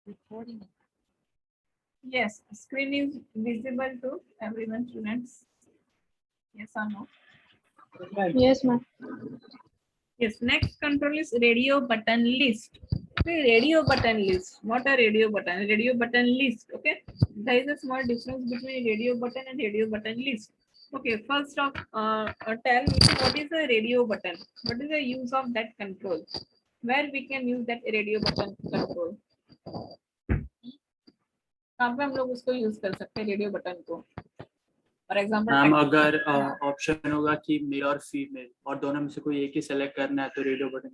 Recording. Yes, screen is visible to everyone, students. Yes or no? Yes, ma'am. Yes, next control is radio button list. Okay, radio button list. What a radio button? Radio button list. Okay, there is a small difference between radio button and radio button list. Okay, first of tell me what is a radio button? What is the use of that control? Where we can use that radio button control? कहाँ पे हम लोग उसको use कर सकते हैं radio button को? For example ma'am अगर ऑप्शन होगा कि मेल और फीमेल और दोनों में से कोई एक ही सेलेक्ट करना है तो radio button.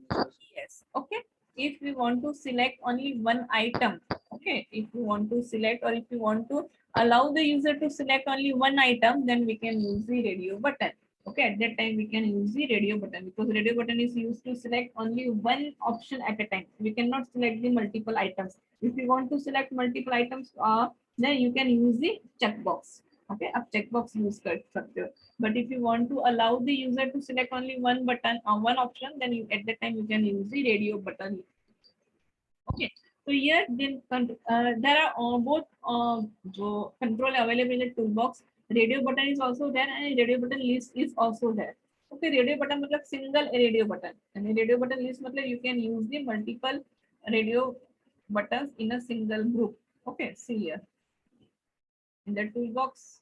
yes, okay, if we want to select only one item, okay, if you want to select or if you want to allow the user to select only one item, then we can use the radio button. Okay, at that time we can use the radio button because radio button is used to select only one option at a time. We cannot select the multiple items. If you want to select multiple items, then you can use the checkbox. Okay, आप checkbox use कर सकते हो. But if you want to allow the user to select only one button or one option, then you, at that time you can use the radio button. Okay, so here then there are both control available in the toolbox. Radio button is also there and radio button list is also there. Okay, radio button मतलब single radio button and radio button list मतलब you can use the multiple radio buttons in a single group. Okay, see here in the toolbox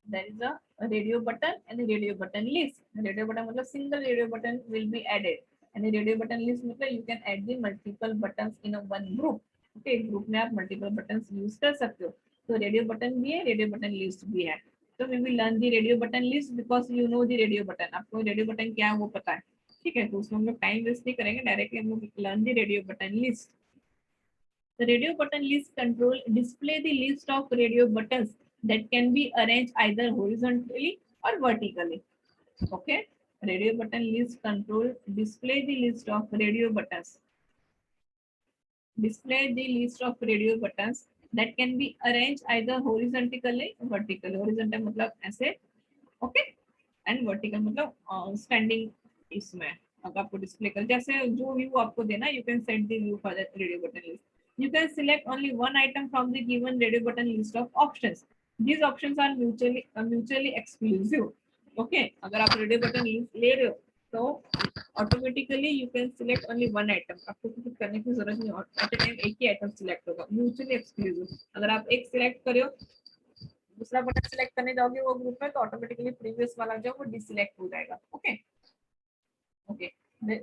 there is a radio button and a radio button list. The radio button मतलब single radio button will be added and the radio button list मतलब you can add the multiple buttons in a one group. Okay, group में आप multiple buttons use कर सकते हो. तो radio button भी है, radio button list भी है. So we will learn the radio button list because you know the radio button. आपको radio button क्या है वो पता है. ठीक है, तो उसमें हम लोग टाइम वेस्ट नहीं करेंगे, डायरेक्टली हम लोग learn the radio button list. The radio button list control display the list of radio buttons that can be arranged either horizontally or vertically. Okay, radio button list control display the list of radio buttons. Display the list of radio buttons that can be arranged either horizontally or vertically. Horizontal मतलब ऐसे, okay, and vertical मतलब standing इसमें अगर आपको display कर जैसे जो view आपको देना, you can set the view for the radio button list. You can select only one item from the given radio button list of options. These options are mutually exclusive. Okay, अगर आप radio button list ले रहे हो तो automatically you can select only one item. आपको कुछ करने की जरूरत नहीं, at a time एक ही item select होगा. Mutually exclusive. अगर आप एक select करो दूसरा बटन select करने जाओगे वो ग्रुप में तो ऑटोमेटिकली प्रीवियस वाला जो वो डिसलेक्ट हो जाएगा. Okay okay The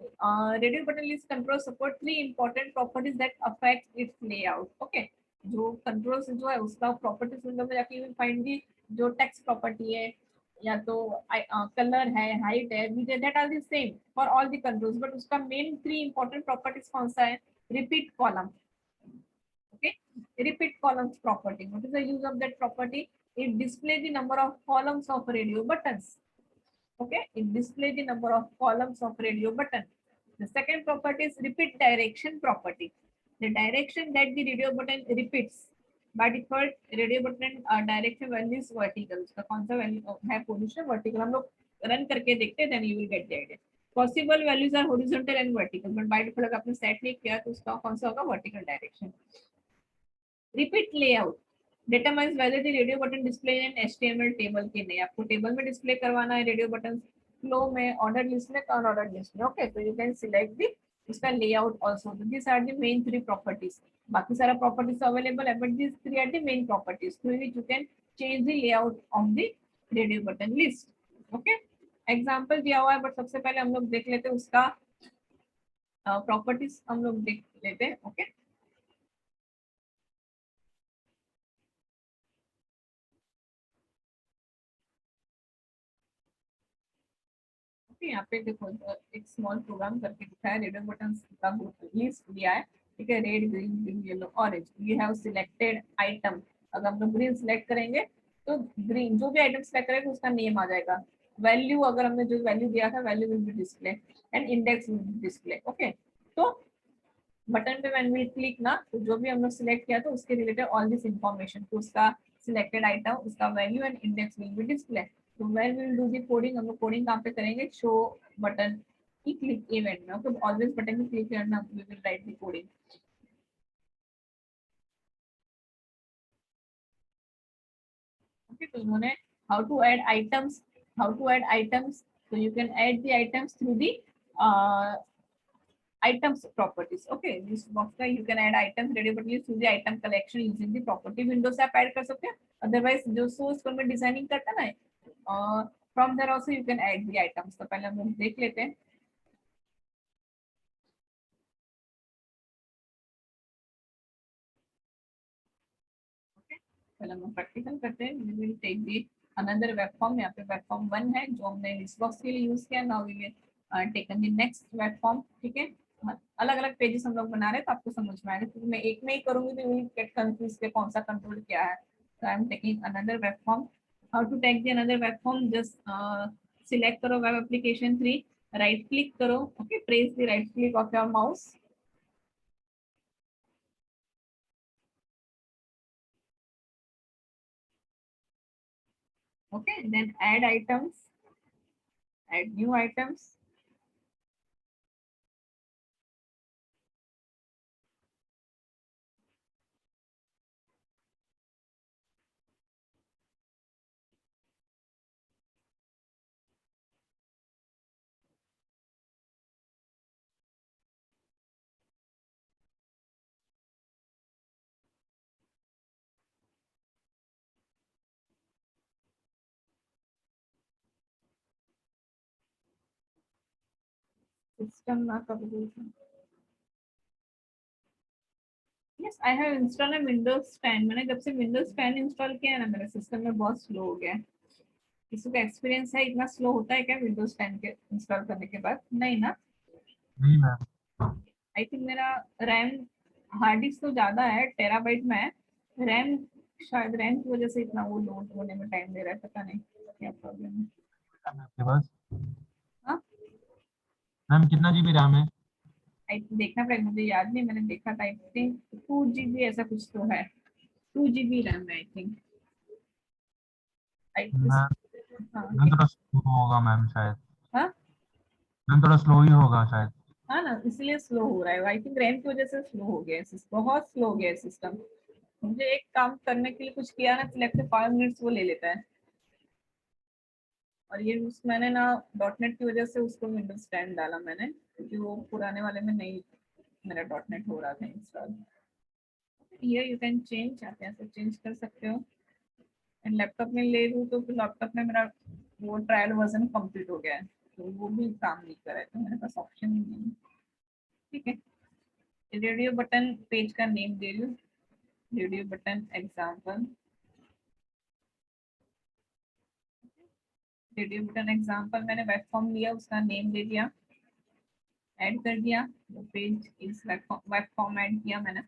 radio button list control support three important properties that affect its layout. Okay, जो controls जो है उसका properties विंडो में जाके you will find the जो text property है या तो color है, height है, width है, that are the same for all the controls. But उसका main three important properties कौन सा है? Repeat column. Okay, repeat columns property. What is the use of that property? It displays the number of columns of radio buttons. Okay, it displays the number of columns of radio button. The second property is repeat direction property. The direction that the radio button repeats. By default, radio button direction value is vertical. उसका कौन सा value है position vertical. हम लोग run करके देखते हैं, then you will get the idea. Possible values are horizontal and vertical, but by default अगर आपने set नहीं किया तो उसका कौन सा होगा vertical direction. Repeat layout determines whether the radio button display in HTML table के नहीं. आपको टेबल में डिस्प्ले करवाना है रेडियो बटन, फ्लो में, ऑर्डर लिस्ट में, अनऑर्डर लिस्ट में. ओके, तो यू कैन सिलेक्ट द इसका layout also. This are the main three properties. बाकी सारा प्रॉपर्टीज अवेलेबल है but this three are the main properties through which you can change the layout of the radio button list. Okay, example दिया हुआ है but सबसे पहले हम लोग देख लेते हैं उसका प्रॉपर्टीज हम लोग देख लेते हैं. ओके, यहाँ पे देखो एक स्मॉल प्रोग्राम करके दिखा है. रेडियो बटन का लिस्ट दिया है. ठीक है, red, green, blue, yellow, orange. You have selected item. अगर हम लोग ग्रीन सिलेक्ट करेंगे तो ग्रीन जो भी आइटम सिलेक्ट करेंगे उसका नेम आ जाएगा. वैल्यू अगर हमने जो वैल्यू दिया था value will be display and index will be display. Okay, तो बटन पे व्हेन वी क्लिक ना तो जो भी हमने सिलेक्ट किया था उसके रिलेटेड ऑल दिस इंफॉर्मेशन, तो उसका सिलेक्टेड आइटम, उसका value and index will be display. तो when we will do the coding, हम लोग कोडिंग कहाँ पे करेंगे? शो बटन की क्लिक इवेंट में. ओके, ऑलवेज बटन की क्लिक करना we will write the coding. Okay, तो उन्होंने how to add items, so you can add the items through the items properties. Okay, this box का you can add items radio button through the item collection using the property window से आप add कर सकते हैं. Otherwise जो source पर में designing करता है ना, from there also you can add the items. तो पहले हम लोग देख लेते हैं. पहले हम प्रैक्टिकल करते हैं. We will take the another web form. यहाँ पे web form 1 है जो हमने इस बॉक्स के लिए यूज किया. Now we will taken the next web form. ठीक है, अलग अलग पेजेस हम लोग बना रहे हैं तो आपको समझ में आएगा, क्योंकि मैं एक में ही करूंगी तो विल गेट कंफ्यूज के कौन सा कंट्रोल क्या है. So I am taking another web form. How to take the another web form? Just select करो web application 3, right click करो. Okay, press the right click of your mouse. Okay, then add items, add new items. System ना कभी. Yes, I have installed a Windows 10. मैंने जब से Windows 10 install किया है ना, मेरे सिस्टम में बहुत स्लो हो गया है. किसी का एक्सपीरियंस है इतना स्लो होता है क्या Windows 10 के इंस्टॉल करने के बाद? नहीं ना. नहीं मैम. आई थिंक मेरा रैम हार्ड डिस्क तो ज्यादा है, टेराबाइट में है. रैम शायद रैम की वजह से इतना वो लोड होने में टाइम दे रहा है, पता नहीं क्या प्रॉब्लम है. आपके पास हाँ, मैम कितना जीबी रैम है? देखना पड़ेगा, मुझे याद नहीं, मैंने देखा था. आई थिंक 2 GB ऐसा कुछ तो है. 2 GB रैम है आई थिंक. मैम हाँ मैम थोड़ा स्लो होगा मैम शायद. हाँ मैम थोड़ा स्लो ही होगा शायद. हाँ ना, इसलिए स्लो हो रहा है. आई थिंक रैम की वजह से स्लो हो गया है, बहुत स्लो हो गया है सिस्टम. मुझे एक काम करने के लिए कुछ किया ना, सिलेक्ट 5 मिनट्स वो ले लेता है. और ये मैंने ना डॉटनेट की वजह से उसको विंडोज 10 डाला मैंने, क्योंकि वो पुराने वाले में नहीं मेरा डॉटनेट हो रहा था इंस्टॉल. ये यू कैन चेंज, आप यहाँ से चेंज कर सकते हो. एंड लैपटॉप में ले लूँ तो फिर लैपटॉप में मेरा वो ट्रायल वर्जन कंप्लीट हो गया है, तो वो भी काम नहीं कर रहा है, तो मेरे पास ऑप्शन ही नहीं है. ठीक है, रेडियो बटन पेज का नेम दे रही हूँ, radio button example. Radio button example मैंने वेब फॉर्म लिया, उसका नेम दे दिया, ऐड कर दिया. पेज इस वेब फॉर्म ऐड किया मैंने.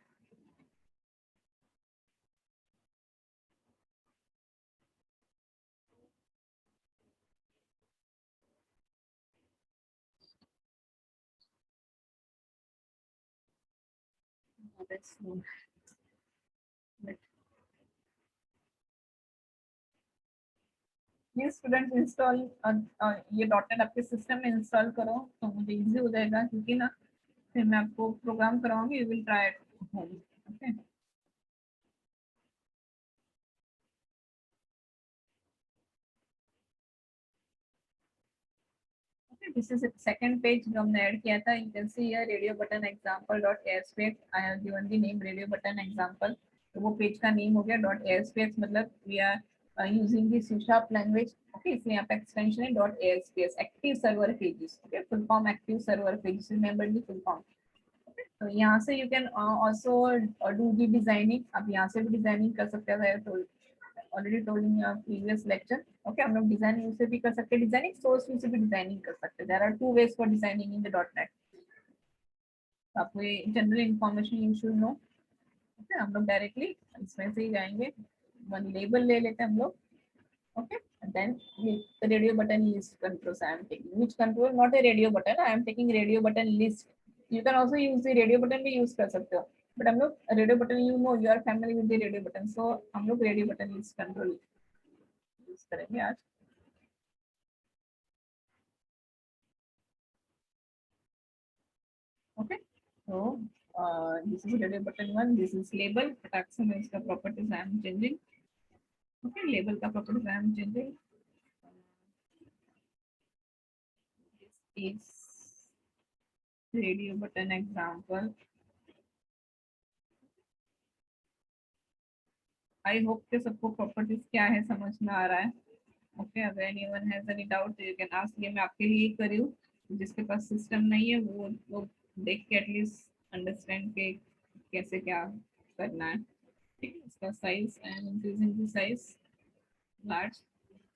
प्लीज स्टूडेंट इंस्टॉल ये डॉटनेट आपके सिस्टम में इंस्टॉल करो तो मुझे इजी हो जाएगा, क्योंकि ना फिर मैं आपको प्रोग्राम कराऊंगी. You will try at home. Okay, this is second page जो हमने ऐड किया था. You can see here radio button example dot ASPX. I have given the name radio button example. तो वो पेज का नेम हो गया डॉट एएसपीएक्स, मतलब we are using the C sharp language. Okay, इसलिए यहाँ पे एक्सटेंशन है dot ASPX, active server pages. Okay, full form active server pages, remember the full form. तो यहाँ से you can also do the designing. आप यहाँ से भी डिजाइनिंग कर सकते हैं. तो already told in your previous lecture. Okay, हम लोग डिजाइनिंग से भी कर सकते हैं, डिजाइनिंग सोर्स से भी डिजाइनिंग कर सकते हैं. There are 2 ways for designing in the dotnet. आपको ये general information you should know. Okay, हम लोग डायरेक्टली इसमें से ही जाएंगे. वन लेबल ले लेते हैं हम लोग. Okay, then the radio button list controls I am taking. Which control? Not a radio button. I am taking radio button list. You can also use the radio button भी use कर सकते हो. But हम लोग radio button, you know, you are familiar with the radio button. So हम लोग radio button list control use करेंगे आज. Okay. So this is radio button 1. This is label. फटाक से मैं इसका properties I am changing. Okay label का properties I am changing is radio button example. I hope कि सबको प्रॉपर्टीज क्या है समझ में आ रहा है. ओके अगर anyone has any doubt you can ask. ये मैं आपके लिए ही करी हूँ. जिसके पास सिस्टम नहीं है वो देख के एटलीस्ट अंडरस्टैंड के कैसे क्या करना है. ठीक है. इसका size and increasing the size large.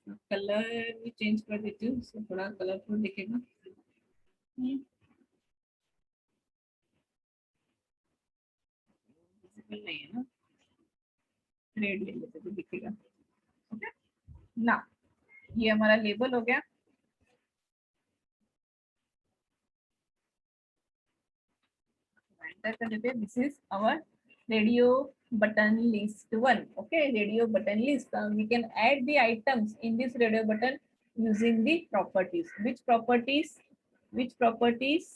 Colour भी चेंज कर देती हूँ so थोड़ा कलरफुल दिखेगा. विजिबल नहीं है ना. रेड ले लेते तो दिखेगा. ओके ना ये हमारा लेबल हो गया. एंटर कर देते हैं. This is our radio button list 1. Okay, radio button list. We can add the items in this radio button using the properties. Which properties? Which properties?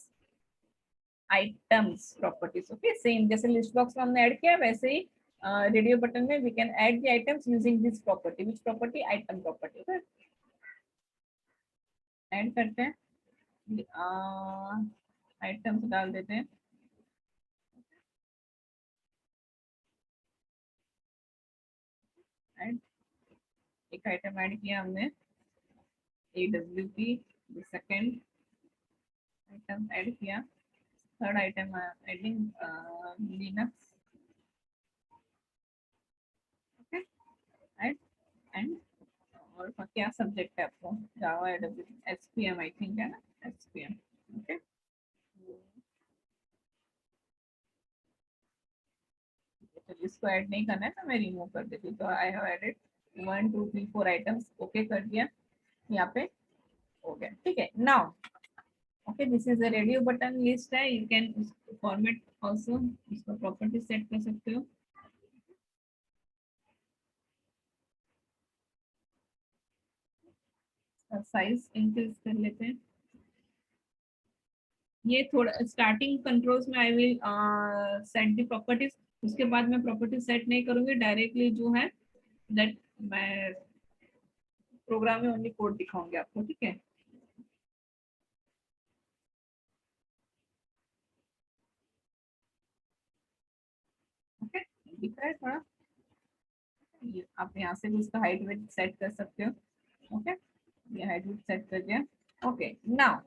Items properties. Okay, same जैसे list box में हमने add किया वैसे ही radio button में we can add the items using this property. Which property? Item property. Okay, add करते हैं. Items डाल देते हैं. एड एक आइटम ऐड किया हमने AWP. सेकंड आइटम ऐड किया. Third item adding Linux. Okay add and और क्या सब्जेक्ट है आपको जावा AWP SPM आई थिंक है ना. SPM. ओके तो इसको ऐड नहीं करना है तो मैं रिमूव कर देती हूँ. तो I have added 1 2 3 4 items. Okay कर दिया. यहाँ पे हो गया. ठीक है. Now okay this is a radio button list है. You can format also. इसका प्रॉपर्टी सेट कर सकते हो. साइज इंक्रीज कर लेते हैं. ये थोड़ा स्टार्टिंग कंट्रोल्स में I will set the properties. उसके बाद मैं प्रॉपर्टी सेट नहीं करूंगी. डायरेक्टली जो है दैट मैं प्रोग्राम में ओनली कोड दिखाऊंगी आपको. ठीक है. ओके दिख रहा है थोड़ा. आप यहाँ से भी इसका हाइट वेट सेट कर सकते हो. ओके ये हाइट वेट सेट कर दिया. Okay now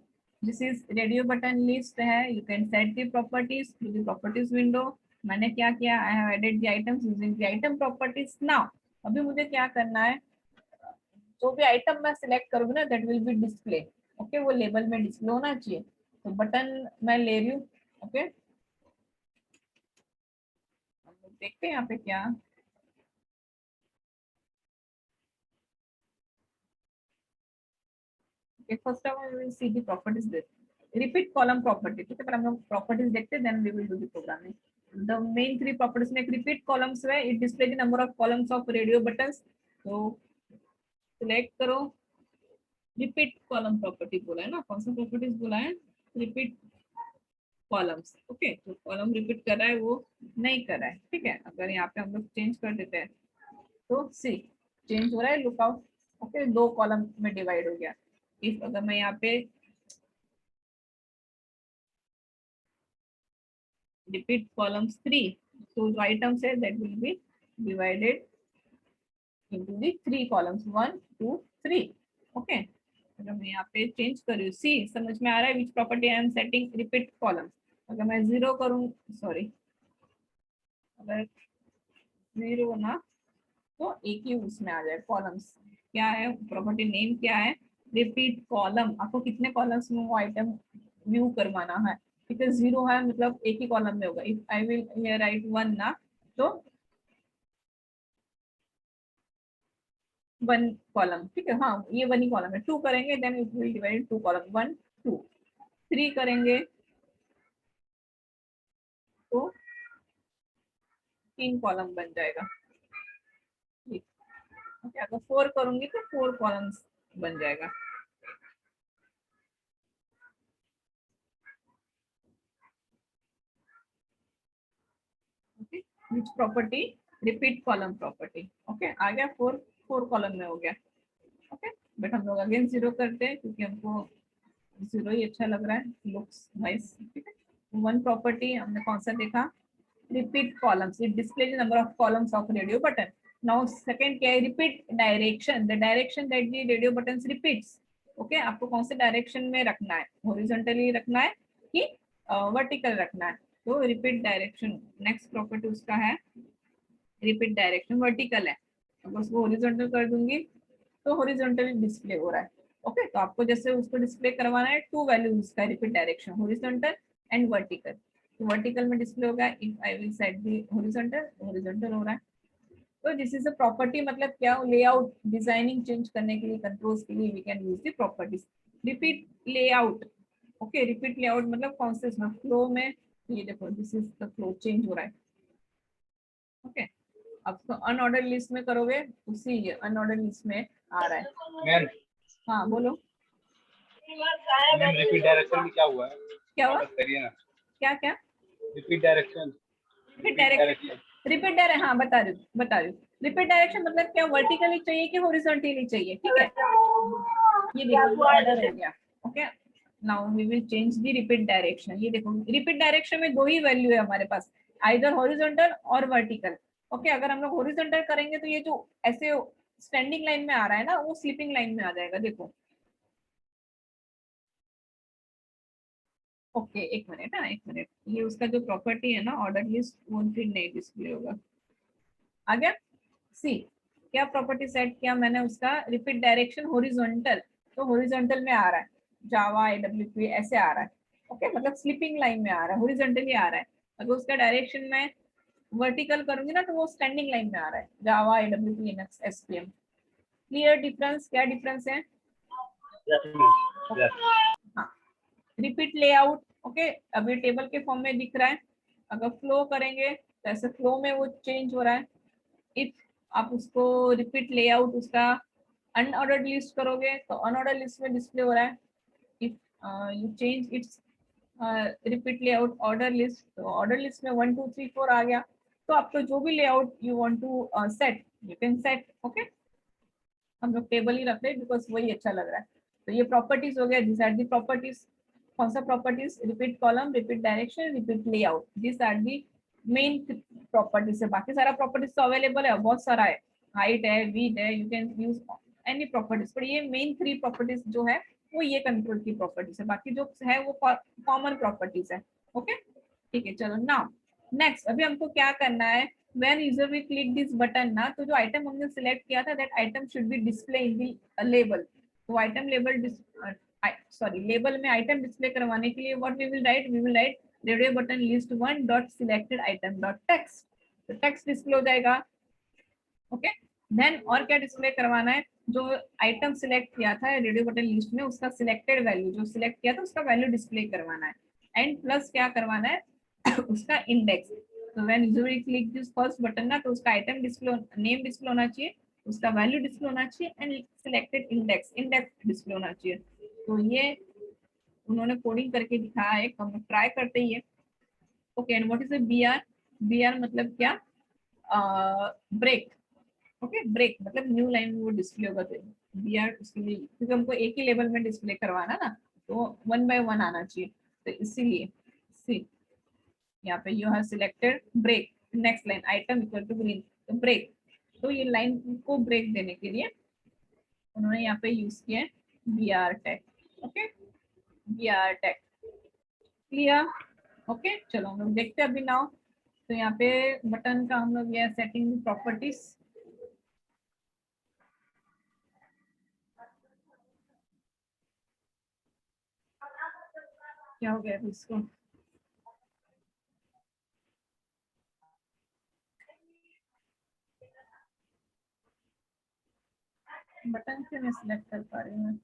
this is radio button list है. You can set the properties to the properties window. मैंने क्या किया I have added the items using the item properties. Now अभी मुझे क्या करना है. जो भी आइटम मैं सिलेक्ट करूंगी ना that will be display. Okay वो लेबल में डिस्प्ले होना चाहिए. तो बटन मैं ले रही हूँ. ओके देखते हैं यहाँ पे क्या. Okay, first of all, we will see the properties there. Repeat column property. ठीक है. पर हम लोग properties देखते हैं, then we will do the programming. The main three properties में एक repeat columns है. It display the number of columns of radio buttons. तो select करो. Repeat column property बोला है ना. कौन सा properties बोला है? Repeat columns. Okay. तो column repeat कर रहा है वो नहीं कर रहा है. ठीक है. अगर यहाँ पे हम लोग change कर देते हैं तो see change हो रहा है. Look out. Okay 2 column में divide हो गया. इफ अगर मैं यहाँ पे repeat columns 3 so the items है that will be divided into the 3 columns 1 2 3. okay अगर मैं यहाँ पे चेंज कर रही हूँ. सी समझ में आ रहा है. which property I am setting repeat columns. अगर मैं 0 करूँ सॉरी अगर 0 ना तो एक ही उसमें आ जाए. कॉलम्स क्या है. प्रॉपर्टी नेम क्या है. Repeat column. आपको कितने कॉलम्स में वो आइटम व्यू करवाना है. ठीक है. 0 है मतलब एक ही कॉलम में होगा. If I will hear right 1 ना तो 1 कॉलम. ठीक है. हाँ ये 1 ही कॉलम है. 2 करेंगे then it will divide 2 column 1 2. 3 करेंगे तो 3 कॉलम बन जाएगा. ठीक. ओके अगर 4 करूंगी तो 4 कॉलम्स बन जाएगा. which property repeat column property. okay आ गया 4 4 कॉलम में हो गया। ओके, बट हम लोग अगेन 0 करते हैं क्योंकि हमको 0 ही अच्छा लग रहा है, लुक्स नाइस। ठीक है, 1 प्रॉपर्टी हमने कौन सा देखा, repeat columns, it displays number of columns of radio button. Now second क्या है, repeat direction, the direction that the radio button repeats. Okay, आपको कौन से डायरेक्शन में रखना है, हॉरिजॉन्टली रखना है कि वर्टिकल रखना है। तो रिपीट डायरेक्शन, नेक्स्ट प्रॉपर्टी उसका है रिपीट डायरेक्शन, वर्टिकल है, अब उसको हॉरिजॉन्टल कर दूंगी तो हॉरिजॉन्टली डिस्प्ले हो रहा है। ओके, तो आपको जैसे उसको डिस्प्ले करवाना है 2 वैल्यूज का repeat direction, horizontal and vertical. तो वर्टिकल में डिस्प्ले होगा, if I will set the horizontal, horizontal हो रहा है। तो दिस इज अ प्रॉपर्टी, मतलब क्या, लेआउट डिजाइनिंग चेंज करने के लिए, कंट्रोल्स के लिए we can use the properties. Repeat layout, okay, repeat layout मतलब कौन से इसमें फ्लो में, ये देखो this is the flow, change हो रहा है। ओके, अब तो अनऑर्डर लिस्ट में करोगे, उसी अनऑर्डर लिस्ट में आ रहा है। मैम, हाँ बोलो, मैम रिपीट डायरेक्शन में क्या हुआ है? क्या हुआ, वापस करिए ना। क्या क्या, repeat direction, repeat direction, repeat direction, हाँ बता रही हूँ। रिपीट डायरेक्शन मतलब क्या, वर्टिकली चाहिए कि हॉरिजॉन्टली चाहिए। ठीक है, ये देखो ऑर्डर हो गया। Okay, now we will change the repeat direction. ये देखो रिपीट डायरेक्शन में 2 ही वैल्यू है हमारे पास, आइदर हॉरिजॉन्टल और वर्टिकल। ओके, अगर हम लोग हॉरिजॉन्टल करेंगे तो ये जो ऐसे स्टैंडिंग लाइन में आ रहा है ना, वो स्लीपिंग लाइन में आ जाएगा। देखो ओके, एक मिनट, हाँ एक मिनट, ये उसका जो प्रॉपर्टी है ना ऑर्डर लिस्ट, वो फिर नहीं डिस्प्ले होगा। आ गया, सी क्या प्रॉपर्टी सेट किया मैंने, उसका रिपीट डायरेक्शन हॉरिजॉन्टल, तो हॉरिजॉन्टल में आ रहा है, जावा AWP ऐसे आ रहा है। ओके, मतलब स्लीपिंग लाइन में आ रहा है, हॉरिजॉन्टली आ रहा है। अगर उसका डायरेक्शन में वर्टिकल करूंगी ना तो वो स्टैंडिंग लाइन में आ रहा है, जावा AWP Linux SPM। Clear difference, क्या डिफरेंस है। हाँ, रिपीट लेआउट, ओके, अभी टेबल के फॉर्म में दिख रहा है, अगर फ्लो करेंगे तो ऐसे फ्लो में वो चेंज हो रहा है। इफ आप उसको रिपीट लेआउट उसका अनऑर्डर्ड लिस्ट करोगे तो अनऑर्डर्ड लिस्ट में डिस्प्ले हो रहा है। If you change it's repeat layout order list, तो ऑर्डर लिस्ट में 1 2 3 4 आ गया। तो आपको जो भी layout you want to set, you can set. Okay, हम लोग टेबल ही रख रहे हैं बिकॉज वही अच्छा लग रहा है। तो ये प्रॉपर्टीज हो गया, दिस आर दी प्रॉपर्टीज। कौन सा properties, repeat column, repeat direction, repeat layout, this are the main properties है। बाकी सारा प्रॉपर्टीज तो अवेलेबल है, बहुत सारा है, हाइट है, विड्थ है, you can use any properties, पर ये मेन 3 प्रॉपर्टीज जो है वो ये कंट्रोल की प्रॉपर्टीज है, बाकी जो है वो कॉमन प्रॉपर्टीज है। ओके, ठीक है, चलो नाउ नेक्स्ट अभी हमको क्या करना है, when user will click this button ना, तो जो आइटम हमने सिलेक्ट किया था that item should be display in the label। तो आइटम लेबल लेबल में आइटम डिस्प्ले करवाने के लिए what we will write radio button list 1 dot selected item dot text, तो टेक्स्ट डिस्प्ले हो जाएगा। ओके, देन और क्या डिस्प्ले करवाना है, जो आइटम सिलेक्ट किया था रेडियो बटन लिस्ट में उसका सिलेक्टेड वैल्यू जो सिलेक्ट किया था उसका वैल्यू डिस्प्ले करवाना है, एंड प्लस क्या करवाना है उसका इंडेक्स। तो when user will click this first button ना, तो उसका आइटम डिस्प्ले, नेम डिस्प्ले होना चाहिए, उसका वैल्यू डिस्प्ले होना चाहिए, एंड सिलेक्टेड इंडेक्स डिस्प्ले होना चाहिए। तो ये उन्होंने कोडिंग करके दिखाया है, हम ट्राई करते ही है। Okay, and what is a BR मतलब क्या, ब्रेक। ओके, ब्रेक मतलब न्यू लाइन वो डिस्प्ले होगा, तो बीआर उसके लिए, क्योंकि हमको एक ही लेवल में डिस्प्ले करवाना ना, तो 1 by 1 आना चाहिए, तो इसीलिए सी यहाँ पे you have selected break, next line item equal to green, तो ब्रेक, तो ये लाइन को ब्रेक देने के लिए उन्होंने यहाँ पे यूज किया है BR tag. Okay, BR tag clear. Okay, चलो हम लोग देखते हैं अभी नाउ। तो यहाँ पे बटन का हम लोग ये सेटिंग प्रॉपर्टीज, क्या हो गया इसको, बटन से मैं सिलेक्ट कर पा रही हूँ।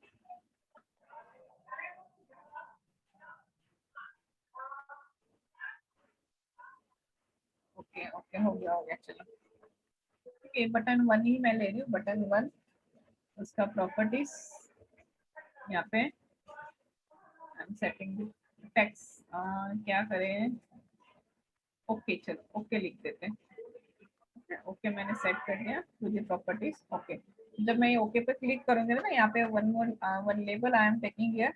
ओके ओके, हो गया चलो। ओके, बटन 1 ही मैं ले रही हूँ, बटन 1 उसका प्रॉपर्टीज यहाँ पे सेटिंग टेक्स्ट क्या करें, ओके चलो ओके लिख देते हैं। ओके मैंने सेट कर दिया विद द प्रॉपर्टीज। ओके जब मैं ओके पे क्लिक करूंगी ना यहाँ पे one label I am taking here,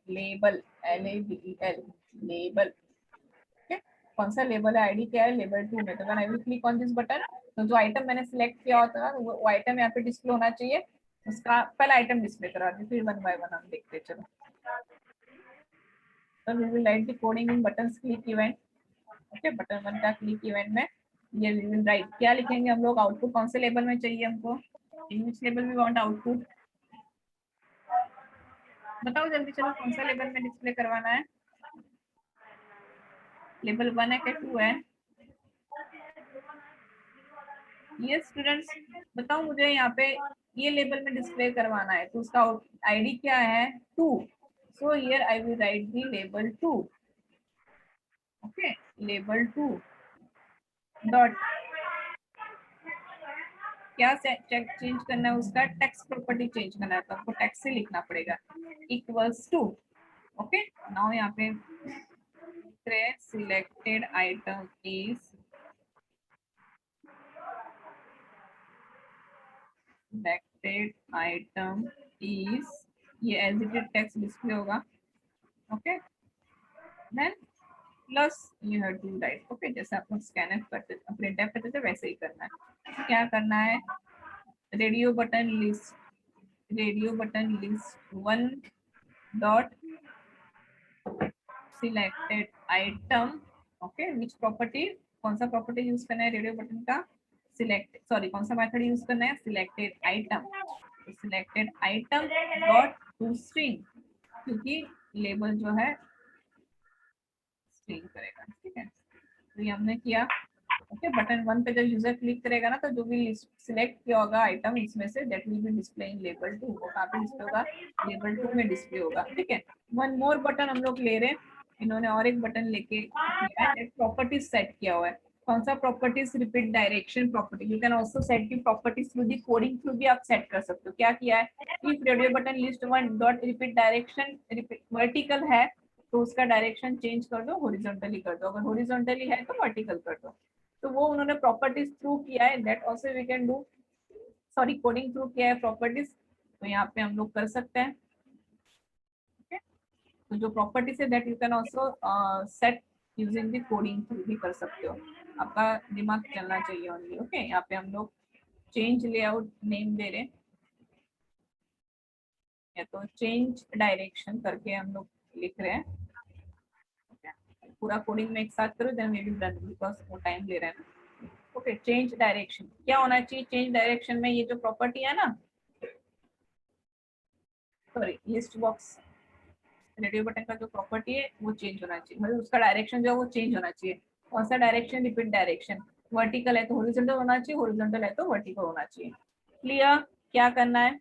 label LABEL label. Okay कौन सा लेबल है, आईडी क्या है, लेबल 2 में। तो when I will click on this button तो जो आइटम मैंने सिलेक्ट किया होता है वो आइटम यहाँ पे डिस्प्ले होना चाहिए, उसका पहला आइटम डिस्प्ले करा दी, फिर वन बाय वन हम देखते चलो। तो we will write the coding in buttons click event. Okay button 1 का क्लिक इवेंट में ये वी विल राइट, क्या लिखेंगे हम लोग, आउटपुट कौन से लेबल में चाहिए हमको, इन विच लेबल वी वांट आउटपुट, बताओ जल्दी चलो कौन सा लेबल में डिस्प्ले करवाना है, लेबल 1 है क्या 2 है? ये स्टूडेंट्स बताओ मुझे, यहाँ पे ये लेबल में डिस्प्ले करवाना है तो उसका आईडी क्या है 2, so here I will write the label 2। Okay label 2 dot क्या चेंज करना है, उसका टेक्स्ट प्रॉपर्टी चेंज करना है तो आपको टेक्स्ट से लिखना पड़ेगा इक्वल्स टू। ओके नाउ यहाँ पे selected item is selected item is, ये as it is text display होगा। Okay then plus you have to write, okay जैसे आप स्कैनफ करते थे प्रिंट एफ करते थे वैसे ही करना है। क्या करना है, radio button list 1 dot selected item. Okay which property, कौन सा प्रॉपर्टी यूज करना है रेडियो बटन का, सिलेक्ट सॉरी कौन सा मेथड यूज करना है, selected item, selected item dot to string, क्योंकि लेबल जो है स्ट्रिंग करेगा। ठीक है तो ये हमने किया। ओके बटन 1 पे जब यूजर क्लिक करेगा ना तो जो भी सिलेक्ट किया होगा आइटम इसमें say that will be display in label 2, वो कहाँ पे डिस्प्ले होगा, लेबल 2 में डिस्प्ले होगा। ठीक है वन मोर बटन हम लोग ले रहे हैं, इन्होंने और एक बटन लेके प्रॉपर्टीज सेट किया हुआ है, कौन सा properties, repeat direction property. You can also set the properties through the coding through भी आप सेट कर सकते हो। क्या किया है, if radio button list 1 dot repeat direction vertical है तो उसका डायरेक्शन चेंज कर दो, हॉरिजॉन्टली कर दो, अगर हॉरिजॉन्टली है तो वर्टिकल कर दो। तो वो उन्होंने प्रॉपर्टीज थ्रू किया है, that also we can do, sorry coding through किया है प्रॉपर्टीज, तो यहाँ पे हम लोग कर सकते हैं। ओके तो जो प्रॉपर्टीज है that you can also set using the coding through भी कर सकते हो, आपका दिमाग चलना चाहिए ओनली। ओके यहाँ पे हम लोग चेंज लेआउट नेम दे रहे हैं, या तो चेंज डायरेक्शन करके हम लोग लिख रहे हैं। पूरा कोडिंग में एक साथ करो then we will done, because वो टाइम ले रहा है ना। ओके चेंज डायरेक्शन क्या होना चाहिए, चेंज डायरेक्शन में ये जो प्रॉपर्टी है ना, sorry list box radio button का जो प्रॉपर्टी है वो चेंज होना चाहिए, मतलब उसका डायरेक्शन जो है वो चेंज होना चाहिए। कौन सा डायरेक्शन, रिपीट डायरेक्शन, वर्टिकल है तो हॉरिजॉन्टल होना चाहिए, हॉरिजॉन्टल है तो वर्टिकल होना चाहिए। क्लियर, क्या करना है,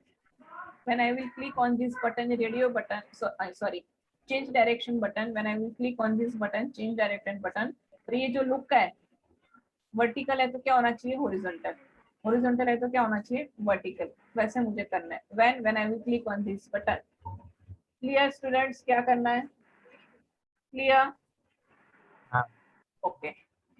when I will click on this button radio button, sorry change direction button, when I will click on this button change direction button, तो ये जो लुक है वर्टिकल है तो क्या होना चाहिए, हॉरिजॉन्टल, हॉरिजॉन्टल है तो क्या होना चाहिए, वर्टिकल, वैसे मुझे करना है। When I will click on this button. Clear students, क्या करना है, क्लियर? ओके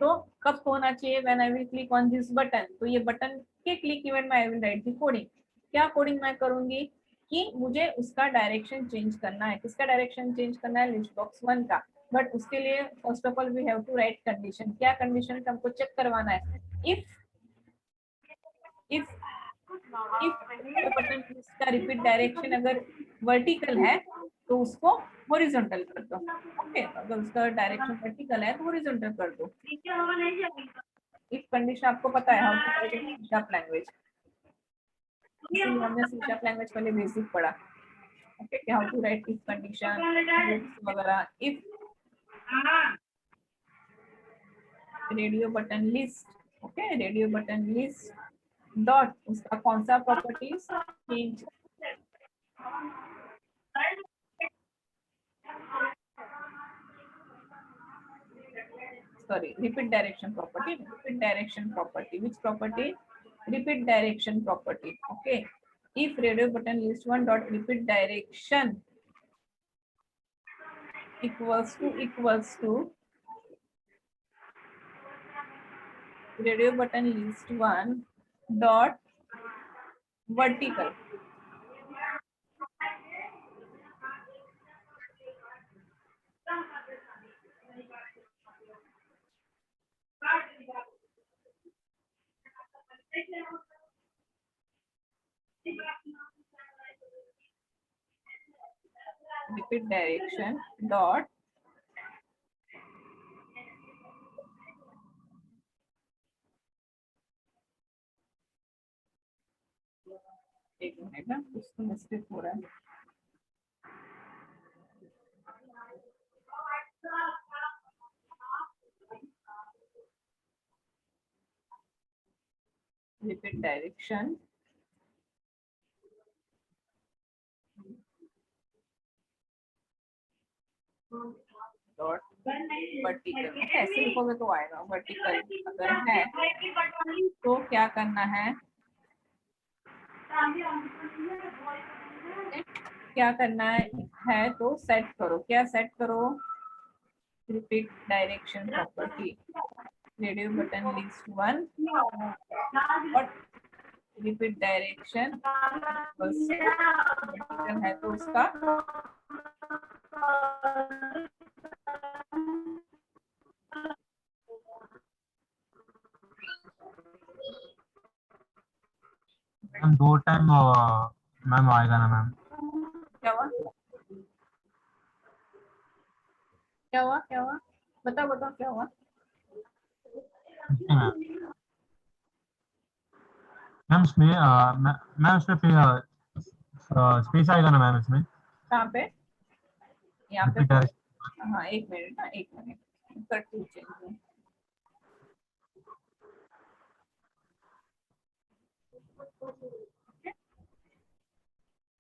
तो कब होना चाहिए, when I will click on this button, तो ये बटन के क्लिक इवेंट में I will write the coding. क्या कोडिंग मैं करूंगी कि मुझे उसका डायरेक्शन चेंज करना है, किसका डायरेक्शन चेंज करना है, लिस्ट बॉक्स 1 का, बट उसके लिए first of all we have to write condition. क्या कंडीशन, हमको चेक करवाना है इफ बटन का रिपीट डायरेक्शन अगर वर्टिकल है तो उसको हॉरिजॉन्टल कर दो। ओके अगर उसका डायरेक्शन वर्टिकल है तो हॉरिजॉन्टल कर दो। इफ कंडीशन आपको पता है how to write in C# language, हमने C# लैंग्वेज पहले बेसिक पढ़ा। ओके कि how to write if condition वगैरह। If radio button list, okay radio button list dot उसका कौन सा properties, change sorry repeat direction property, repeat direction property, which property, repeat direction property. Okay if radio button list 1 dot repeat direction equals to radio button list 1 dot vertical, repeat direction dot एक minute ना, कुछ तो mistake हो रहा है। repeat direction dot vertical, ऐसे लिखोगे तो आएगा वर्टिकल। अगर है तो क्या करना है, क्या करना है तो सेट करो, क्या सेट करो, repeat direction property radio button list 1 और रिपीट डायरेक्शन वर्टिकल है तो उसका मैम 2 टाइम मैम आएगा ना मैम? क्या हुआ, क्या हुआ, क्या हुआ, बताओ बताओ क्या हुआ। मैम मैम इसमें मैम इसमें स्पेस आएगा ना मैम इसमें? कहाँ पे, यहाँ पे? Repeat direction. हाँ एक मिनट ना, एक मिनट करती हूँ चेंज।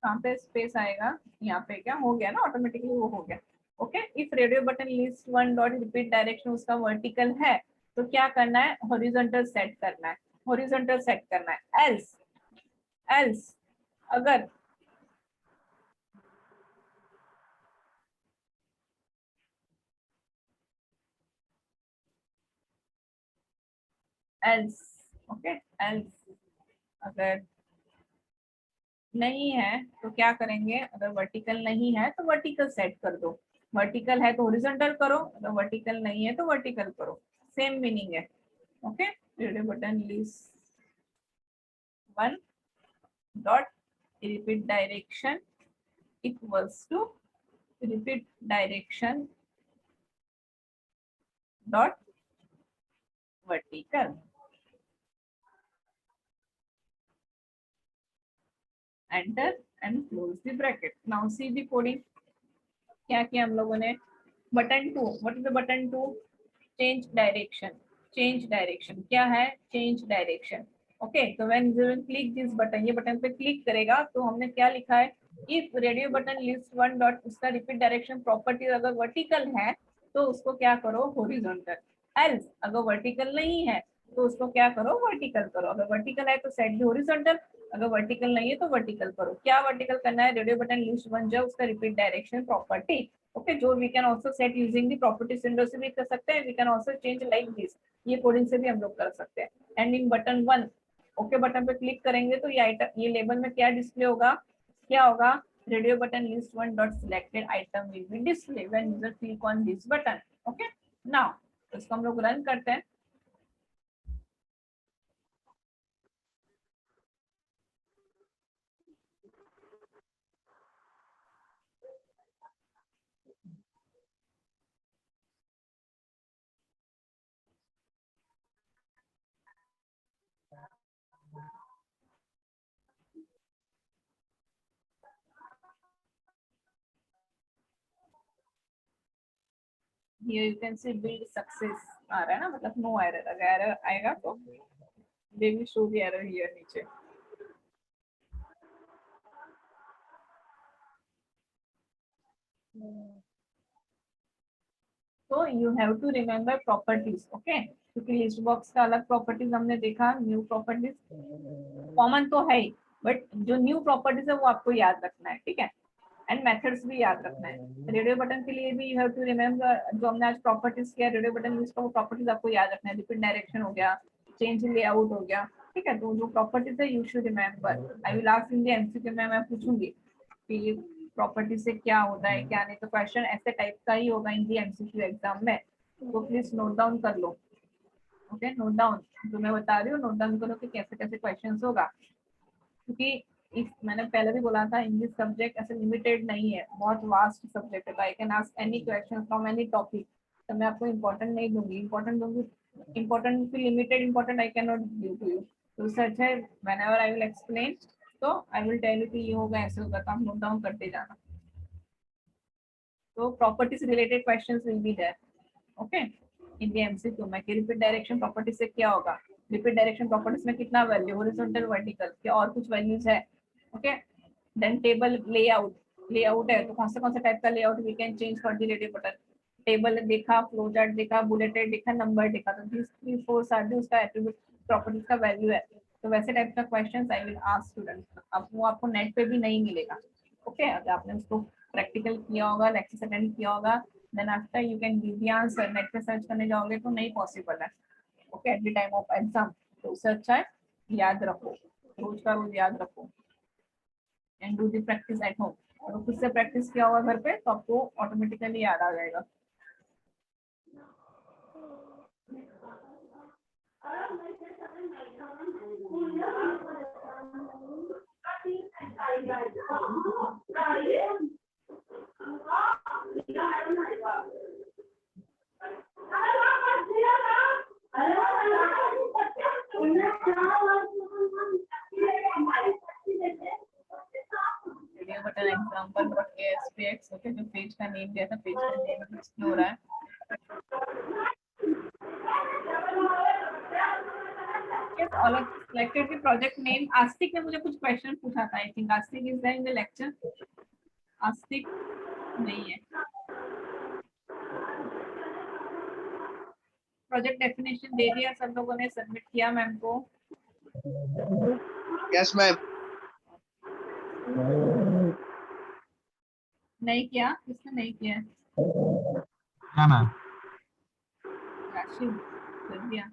कहाँ पे स्पेस आएगा, यहाँ पे क्या हो गया ना, ऑटोमेटिकली वो हो गया। Okay, if radio button list 1 dot repeat direction उसका वर्टिकल है तो क्या करना है, हॉरिजॉन्टल सेट करना है, हॉरिजॉन्टल सेट करना है। एल्स एल्स अगर एल्स ओके, एल्स अगर नहीं है तो क्या करेंगे, अगर वर्टिकल नहीं है तो वर्टिकल सेट कर दो, वर्टिकल है तो हॉरिजॉन्टल करो, अगर वर्टिकल नहीं है तो वर्टिकल करो, सेम मीनिंग है। Okay, radio button list 1 dot repeat direction equals to repeat direction dot vertical, enter and close the bracket. Now see the coding, क्या किया हम लोगों ने, button 2, what is the button 2, change direction, change direction क्या है, change direction. Okay, तो when you click this button, ये button पे क्लिक करेगा तो हमने क्या लिखा है, if radio button list 1 dot उसका रिपीट डायरेक्शन प्रॉपर्टी अगर वर्टिकल है तो उसको क्या करो, हॉरिजॉन्टल, एल्स अगर वर्टिकल नहीं है तो उसको क्या करो, वर्टिकल करो, अगर वर्टिकल है तो सेट द हॉरिजॉन्टल, अगर वर्टिकल नहीं है तो वर्टिकल करो। क्या वर्टिकल करना है, रेडियो बटन लिस्ट 1 जो उसका रिपीट डायरेक्शन प्रॉपर्टी। ओके, जो we can also set using the property window से भी कर सकते हैं, we can also change like this, ये कोडिंग से भी हम लोग कर सकते हैं। And in button 1 okay button पे क्लिक करेंगे तो ये आइटम, ये लेबल में क्या डिस्प्ले होगा, क्या होगा, radio button list 1 dot selected item will be display when user click on this button. Okay, now इसको हम लोग रन करते हैं। Here you can see build success आ रहा है ना, मतलब नो एरर, अगर एरर आएगा तो they will show the error here नीचे। तो you have to remember properties, okay, क्योंकि लिस्ट बॉक्स का अलग प्रॉपर्टीज हमने देखा, न्यू प्रॉपर्टीज कॉमन तो है ही, बट जो न्यू प्रॉपर्टीज है वो आपको याद रखना है, ठीक है, एंड मेथड्स भी याद रखना है। रेडियो बटन के लिए भी यू हैव टू रिमेम्बर, जो हमने आज प्रॉपर्टीज किया रेडियो बटन लिस्ट का, वो प्रॉपर्टीज आपको याद रखना है, रिपीट डायरेक्शन हो गया, चेंज लेआउट हो गया, ठीक है। तो जो प्रॉपर्टीज है you should remember, I will ask in the MCQ में, मैं पूछूंगी कि प्रॉपर्टी से क्या होता है क्या नहीं, तो क्वेश्चन ऐसे टाइप का ही होगा इन दी एमसीक्यू एग्जाम में, तो प्लीज नोट डाउन कर लो। ओके, नोट डाउन, जो मैं बता रही हूँ नोट डाउन करो कि कैसे कैसे क्वेश्चन होगा, क्योंकि इस मैंने पहले भी बोला था इंग्लिश सब्जेक्ट ऐसे लिमिटेड नहीं है, बहुत वास्ट सब्जेक्ट है, I can ask any question from any topic, तो मैं आपको इम्पोर्टेंट नहीं दूंगी, इम्पोर्टेंट भी limited important I can not give to you, तो सच है व्हेनेवर आई विल एक्सप्लेन तो आई विल टेल यू कि ये होगा ऐसे होगा, तो आप नोट डाउन करते जाना। तो प्रॉपर्टी से related questions will be there, okay, in the MCQ में कि रिपीट डायरेक्शन प्रॉपर्टी से क्या होगा, रिपीट डायरेक्शन प्रॉपर्टीज में कितना वैल्यू, हॉरिजॉन्टल वर्टिकल क्या और कुछ वैल्यूज है, ओके। देन टेबल लेआउट है, तो कौन से टाइप का layout we can change for the radio button, table देखा, फ्लो चार्ट देखा, बुलेटेड देखा, नंबर देखा, तो दिस 3 4 सारे उसका एट्रीब्यूट प्रॉपर्टीज का वैल्यू है, तो वैसे टाइप का questions I will ask students, अब वो आपको नेट पे भी नहीं मिलेगा, ओके। अगर आपने उसको प्रैक्टिकल किया होगा, लेक्चर अटेंड किया होगा, then after you can give the answer, net पे सर्च करने जाओगे तो नहीं पॉसिबल है, okay, at the time of exam, तो उससे अच्छा है याद रखो, रोज का रोज याद रखो and do the practice at home, और खुद से प्रैक्टिस किया होगा घर पे तो आपको ऑटोमेटिकली याद आ जाएगा। Video button example dot ASPX, okay, जो पेज का नेम दिया था, पेज का नेम डिस्प्ले हो रहा है। Yes, all of selected the project name. आस्तिक ने मुझे कुछ क्वेश्चन पूछा था, I think Astik is there in the lecture, Astik नहीं है। प्रोजेक्ट डेफिनेशन दे दिया सब लोगों ने, सबमिट किया मैम को। Yes ma'am. नहीं किया, किसने नहीं किया? क्या मैम? राशिद कर दिया।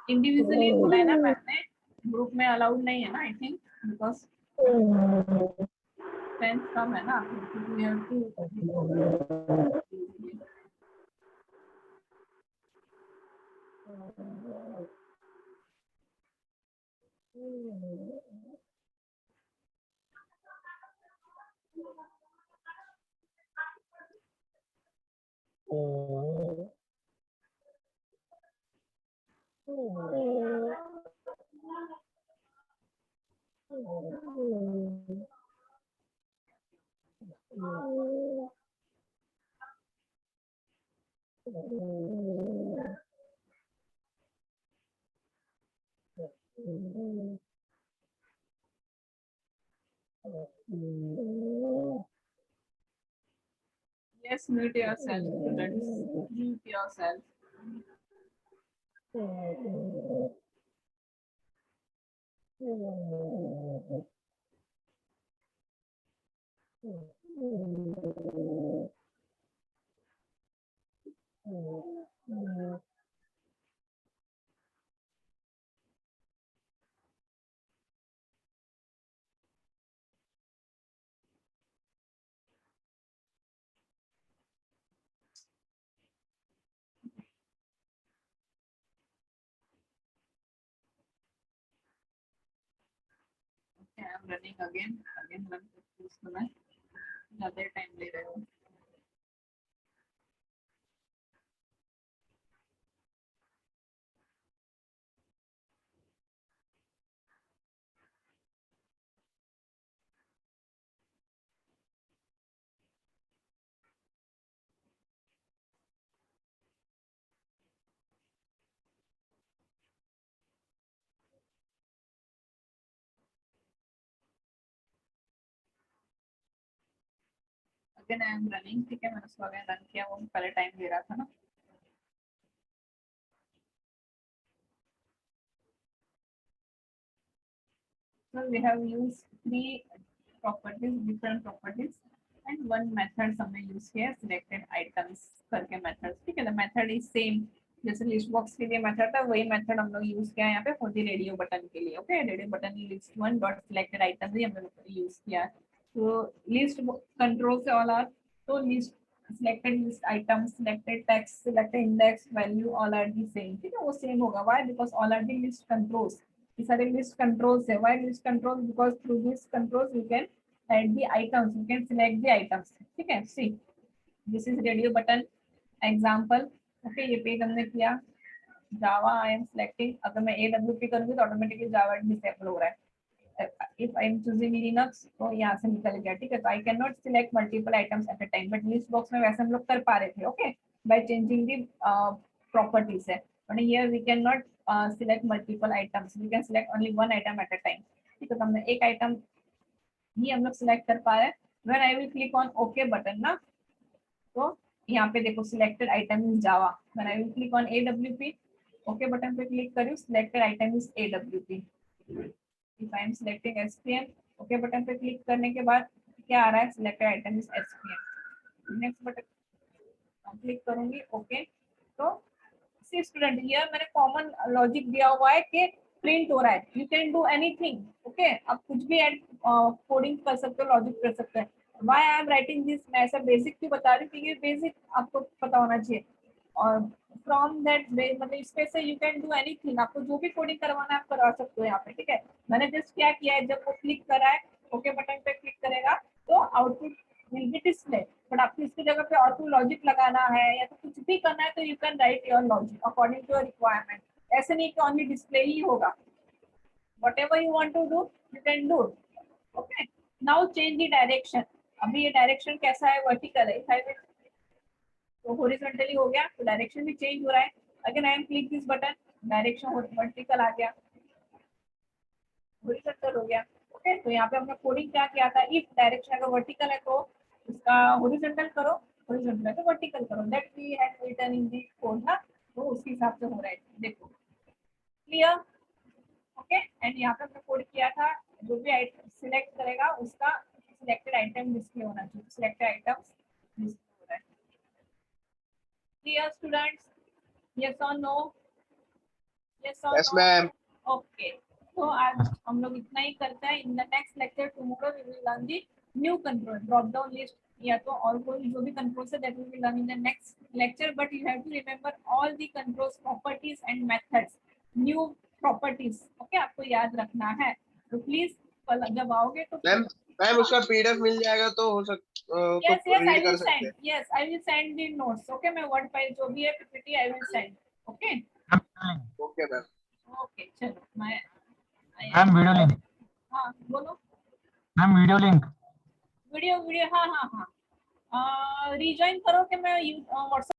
इंडिविजुअली बोला है ना मैम ने, ग्रुप में अलाउड नहीं है ना, आई थिंक बिकॉज फ्रेंड्स कम है ना, we have to- Yes, mute yourself, students. Mute yourself. Okay, I'm running again. Again run करके मैं ज़्यादा टाइम ले रहे हो। Again I am running, ठीक है, मैंने उसको अगेन रन किया, वो पहले टाइम ले रहा था ना। So we have used 3 properties, different properties, and one method हमने use किया selected items करके methods, ठीक है। The method is same, जैसे लिस्ट बॉक्स के लिए मेथड था वही मेथड हम लोग यूज किया है यहाँ पे फॉर द रेडियो बटन के लिए। Okay, radio button list one dot selected item भी हम लोग यूज किया है। तो लिस्ट कंट्रोल से ऑल आर, तो list selected list item, selected text, selected index, value all are the same. ठीक है, वो सेम होगा। Why? Because all are the list controls. ये सारे लिस्ट कंट्रोल्स है। Why list controls? Because through this controls you can add the items, you can select the items. ठीक है, see this is radio button example. Okay, ये page हमने किया। जावा I am selecting, अगर मैं AWP करूंगी तो ऑटोमेटिकली जावा डिसेबल हो रहा है। If I am choosing Linux तो यहाँ से निकल गया। ठीक है, तो I can not select multiple items at a time, but list box में वैसे हम लोग कर पा रहे थे। Okay, by changing the properties है, but here we can not select multiple items, we can select only one item at a time. ठीक है, तो हमने एक आइटम ही हम लोग सिलेक्ट कर पा रहे हैं। When I will click on okay button ना, तो यहाँ पे देखो selected item is Java. When I will click on AWP, okay button पे क्लिक करूँ, selected item is AWP। If I M selecting SPM, okay button पे click करने के बाद क्या आ रहा है? Selected item is SPM। Next button click करूंगी, ओके। तो सी स्टूडेंट, हियर मैंने कॉमन लॉजिक दिया हुआ है कि प्रिंट हो रहा है, you can do anything. Okay, आप कुछ भी ऐड कोडिंग कर सकते हो, लॉजिक कर सकते हैं। Why I am writing this, मैं ऐसा बेसिक क्यों बता रही हूँ? क्योंकि बेसिक आपको पता होना चाहिए, और फ्रॉम दैट मतलब इसमें से यू कैन डू एनीथिंग। आपको जो भी कोडिंग करवाना है आप करवा सकते हो यहाँ पे। ठीक है, मैंने जस्ट क्या किया है, जब वो क्लिक करा है, ओके बटन पे क्लिक करेगा तो output will be display. But आपको इसकी जगह पे और कोई लॉजिक लगाना है या तो कुछ भी करना है तो you can write your logic according to your requirement. ऐसे नहीं कि ओनली डिस्प्ले ही होगा। whatever you want to do you can do। okay, now change the direction। अभी ये डायरेक्शन कैसा है? वर्टिकल है। तो हॉरिजॉन्टली हो गया, तो डायरेक्शन भी चेंज हो रहा है। Again I am click this button, direction vertical आ गया, हॉरिजॉन्टल हो गया। ओके, तो यहाँ पे हमने कोडिंग क्या किया था? इफ डायरेक्शन अगर वर्टिकल है तो उसका हॉरिजॉन्टल करो, हॉरिजॉन्टल है तो वर्टिकल करो। That we had written in the code ना, तो उसके हिसाब से हो रहा है। देखो क्लियर? ओके, एंड यहाँ पे हमने कोड किया था, जो भी आइटम सिलेक्ट करेगा उसका सिलेक्टेड आइटम डिस्प्ले होना चाहिए। सिलेक्टेड आइटम्स डिस्प्ले हो रहा है। Clear students? यस और नो? यस और यस नो? मैम। ओके, तो आज हम लोग इतना ही करते हैं। In the next lecture tomorrow we will learn the new control drop down list, या तो और कोई जो भी कंट्रोल्स है that we will learn in the next lecture. But you have to remember all the controls, properties and methods, new properties. Okay, आपको याद रखना है। तो प्लीज कल जब आओगे तो मैम मैम उसका PDF मिल जाएगा तो हो यस तो यस आई रीड विल कर सकते सेंड, हैं। Yes I will send the notes. Okay, मैं वर्ड फाइल जो भी है PPT I will send. Okay okay ma'am. Okay, चलो मैं मैम वीडियो लिंक, हाँ बोलो। Ma'am video link. Video video हाँ हाँ हाँ, रिज्वाइन करो कि मैं व्हाट्सएप